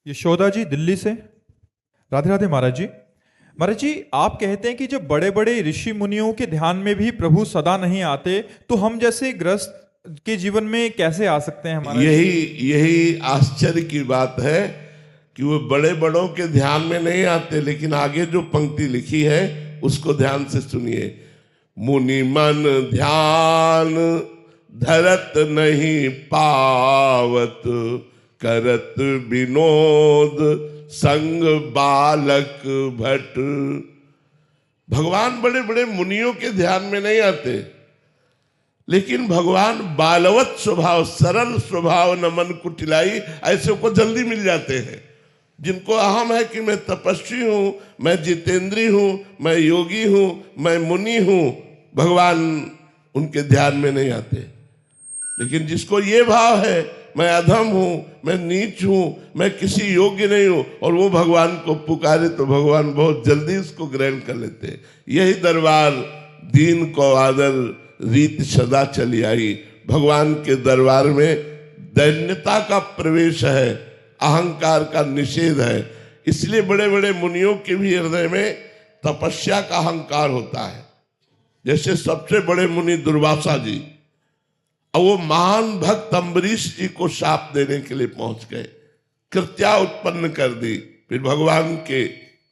यशोदा जी दिल्ली से। राधे राधे महाराज जी। महाराज जी, आप कहते हैं कि जब बड़े बड़े ऋषि मुनियों के ध्यान में भी प्रभु सदा नहीं आते, तो हम जैसे ग्रस्त के जीवन में कैसे आ सकते हैं महाराज? यही यही आश्चर्य की बात है कि वो बड़े बड़ों के ध्यान में नहीं आते, लेकिन आगे जो पंक्ति लिखी है उसको ध्यान से सुनिए। मुनि मन ध्यान धरत नहीं पावत, करत विनोद संग बालक भट। भगवान बड़े बड़े मुनियों के ध्यान में नहीं आते, लेकिन भगवान बालवत स्वभाव, सरल स्वभाव, न मन कुटिलाई, ऐसे को जल्दी मिल जाते हैं। जिनको अहम है कि मैं तपस्वी हूं, मैं जितेंद्री हूं, मैं योगी हूं, मैं मुनि हूं, भगवान उनके ध्यान में नहीं आते। लेकिन जिसको ये भाव है मैं अधम हूं, मैं नीच हूं, मैं किसी योग्य नहीं हूं, और वो भगवान को पुकारे तो भगवान बहुत जल्दी उसको ग्रहण कर लेते हैं। यही दरबार दीन को आदर रीत सदा चली आई। भगवान के दरबार में दैन्यता का प्रवेश है, अहंकार का निषेध है। इसलिए बड़े बड़े मुनियों के भी हृदय में तपस्या का अहंकार होता है। जैसे सबसे बड़े मुनि दुर्वासा जी, और वो महान भक्त अम्बरीश जी को शाप देने के लिए पहुंच गए, कृत्या उत्पन्न कर दी। फिर भगवान के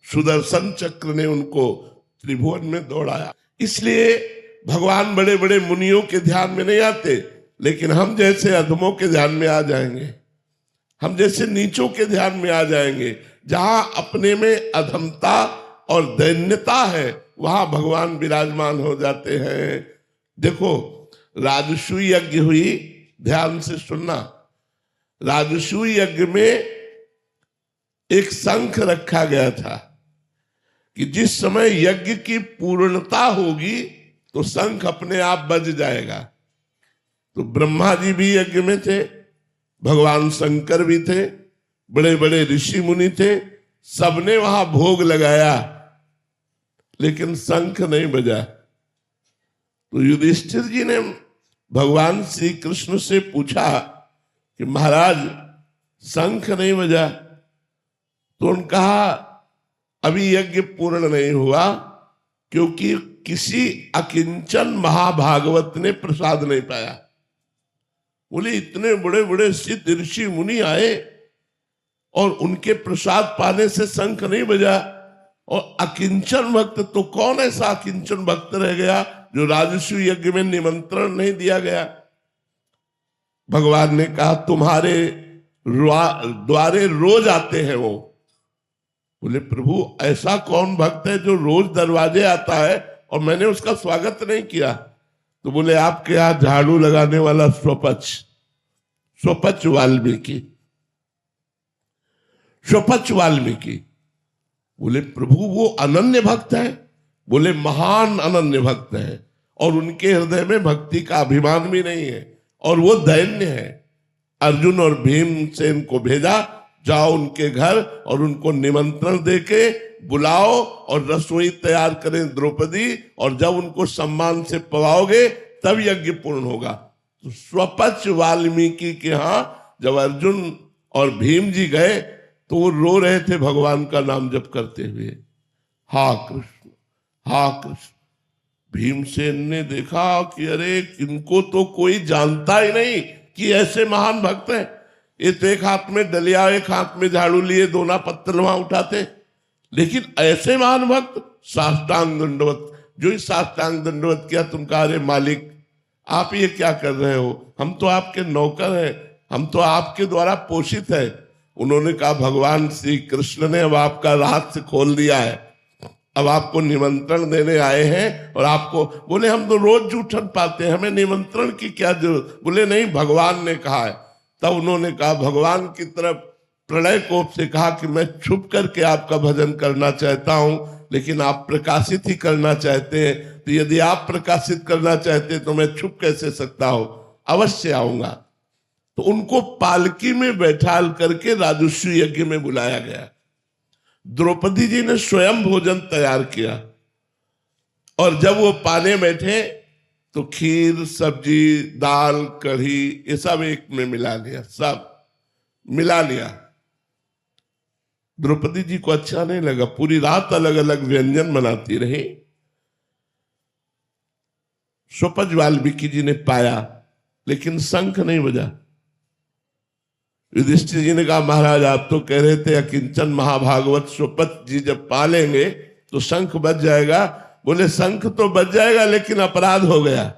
सुदर्शन चक्र ने उनको त्रिभुवन में दौड़ाया। इसलिए भगवान बड़े बड़े मुनियों के ध्यान में नहीं आते, लेकिन हम जैसे अधमों के ध्यान में आ जाएंगे, हम जैसे नीचों के ध्यान में आ जाएंगे। जहां अपने में अधमता और दैन्यता है, वहां भगवान विराजमान हो जाते हैं। देखो, राजसूय यज्ञ हुई, ध्यान से सुनना। राजसूय यज्ञ में एक शंख रखा गया था कि जिस समय यज्ञ की पूर्णता होगी तो शंख अपने आप बज जाएगा। तो ब्रह्मा जी भी यज्ञ में थे, भगवान शंकर भी थे, बड़े बड़े ऋषि मुनि थे, सबने वहां भोग लगाया, लेकिन शंख नहीं बजा। तो युधिष्ठिर जी ने भगवान श्री कृष्ण से पूछा कि महाराज शंख नहीं बजा। तो उन्होंने कहा अभी यज्ञ पूर्ण नहीं हुआ, क्योंकि किसी अकिंचन महाभागवत ने प्रसाद नहीं पाया। बोले इतने बड़े बड़े सिद्ध ऋषि मुनि आए और उनके प्रसाद पाने से शंख नहीं बजा, और अकिंचन भक्त, तो कौन ऐसा अकिंचन भक्त रह गया जो राजसूय यज्ञ में निमंत्रण नहीं दिया गया? भगवान ने कहा तुम्हारे द्वारे रोज आते हैं वो। बोले प्रभु ऐसा कौन भक्त है जो रोज दरवाजे आता है और मैंने उसका स्वागत नहीं किया? तो बोले आपके यहां झाड़ू लगाने वाला स्वपच वाल्मीकि। बोले प्रभु वो अनन्य भक्त है? बोले महान अनन्य भक्त है, और उनके हृदय में भक्ति का अभिमान भी नहीं है, और वो दैन्य है। अर्जुन और भीमसेन को भेजा, जाओ उनके घर और उनको निमंत्रण देके बुलाओ और रसोई तैयार करें द्रौपदी, और जब उनको सम्मान से पवाओगे तब यज्ञ पूर्ण होगा। तो स्वपच वाल्मीकि के यहां जब अर्जुन और भीम जी गए तो वो रो रहे थे भगवान का नाम जप करते हुए, हा कृष्ण हा कृष्ण। भीमसेन ने देखा कि अरे इनको तो कोई जानता ही नहीं कि ऐसे महान भक्त हैं। ये तो एक हाथ में डलिया, एक हाथ में झाड़ू लिए दोना पत्थर वहां उठाते, लेकिन ऐसे महान भक्त साष्टांग दंडवत। जो ही साष्टांग दंडवत किया, तुम कहा अरे मालिक आप ये क्या कर रहे हो, हम तो आपके नौकर हैं, हम तो आपके द्वारा पोषित है। उन्होंने कहा भगवान श्री कृष्ण ने अब आपका रहस्य खोल दिया है, अब आपको निमंत्रण देने आए हैं। और आपको बोले हम तो रोज जूठन पाते हैं, हमें निमंत्रण की क्या जरूरत? बोले नहीं, भगवान ने कहा है। तब उन्होंने कहा भगवान की तरफ प्रलय कोप से कहा कि मैं छुप करके आपका भजन करना चाहता हूं, लेकिन आप प्रकाशित ही करना चाहते हैं, तो यदि आप प्रकाशित करना चाहते हैं तो मैं छुप कैसे सकता हूं, अवश्य आऊंगा। तो उनको पालकी में बैठाल करके राजसूय यज्ञ में बुलाया गया। द्रौपदी जी ने स्वयं भोजन तैयार किया, और जब वो पाने बैठे तो खीर, सब्जी, दाल, कढ़ी, ये सब एक में मिला लिया, सब मिला लिया। द्रौपदी जी को अच्छा नहीं लगा, पूरी रात अलग अलग व्यंजन बनाती रही। स्वपच वाल्मीकि जी ने पाया, लेकिन शंख नहीं बजा। युधिष्ठिर जी ने कहा, महाराज आप तो कह रहे थे अकिंचन महाभागवत स्वपच जी जब पालेंगे तो शंख बज जाएगा। बोले शंख तो बज जाएगा, लेकिन अपराध हो गया।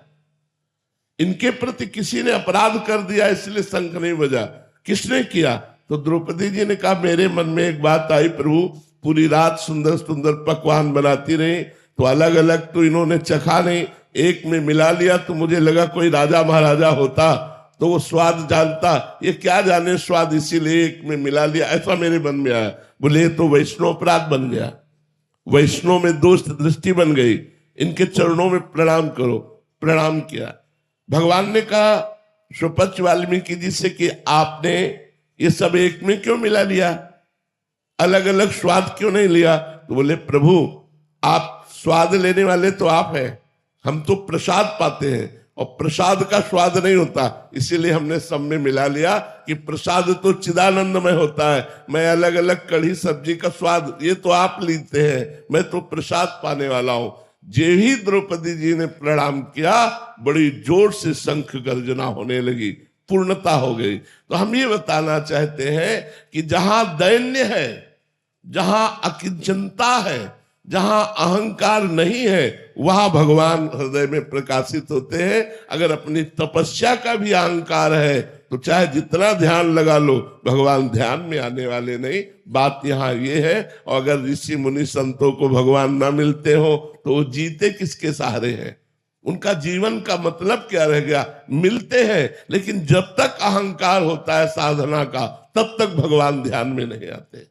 इनके प्रति किसी ने अपराध कर दिया, इसलिए शंख नहीं बजा। किसने किया? तो द्रौपदी जी ने कहा, मेरे मन में एक बात आई प्रभु, पूरी रात सुंदर सुंदर पकवान बनाती रही, तो अलग अलग तो इन्होंने चखा नहीं, एक में मिला लिया, तो मुझे लगा कोई राजा महाराजा होता तो वो स्वाद जानता, ये क्या जाने स्वाद, इसीलिए एक में मिला लिया, ऐसा मेरे मन में आया। बोले तो वैष्णव अपराध बन गया, वैष्णव में दोष दृष्टि बन गई, इनके चरणों में प्रणाम करो। प्रणाम किया। भगवान ने कहा स्वपच वाल्मीकि जी से कि आपने ये सब एक में क्यों मिला लिया, अलग अलग स्वाद क्यों नहीं लिया? तो बोले प्रभु आप स्वाद लेने वाले तो आप हैं, हम तो प्रसाद पाते हैं और प्रसाद का स्वाद नहीं होता, इसीलिए हमने सब में मिला लिया कि प्रसाद तो चिदानंदमय होता है, मैं अलग अलग कढ़ी सब्जी का स्वाद ये तो आप लेते हैं, मैं तो प्रसाद पाने वाला हूं। जे ही द्रौपदी जी ने प्रणाम किया, बड़ी जोर से शंख गर्जना होने लगी, पूर्णता हो गई। तो हम ये बताना चाहते हैं कि जहां दैन्य है, जहां अकिंचनता है, जहां अहंकार नहीं है, वहां भगवान हृदय में प्रकाशित होते हैं। अगर अपनी तपस्या का भी अहंकार है तो चाहे जितना ध्यान लगा लो, भगवान ध्यान में आने वाले नहीं। बात यहाँ ये है। और अगर ऋषि मुनि संतों को भगवान ना मिलते हो तो वो जीते किसके सहारे हैं? उनका जीवन का मतलब क्या रह गया? मिलते हैं, लेकिन जब तक अहंकार होता है साधना का, तब तक भगवान ध्यान में नहीं आते।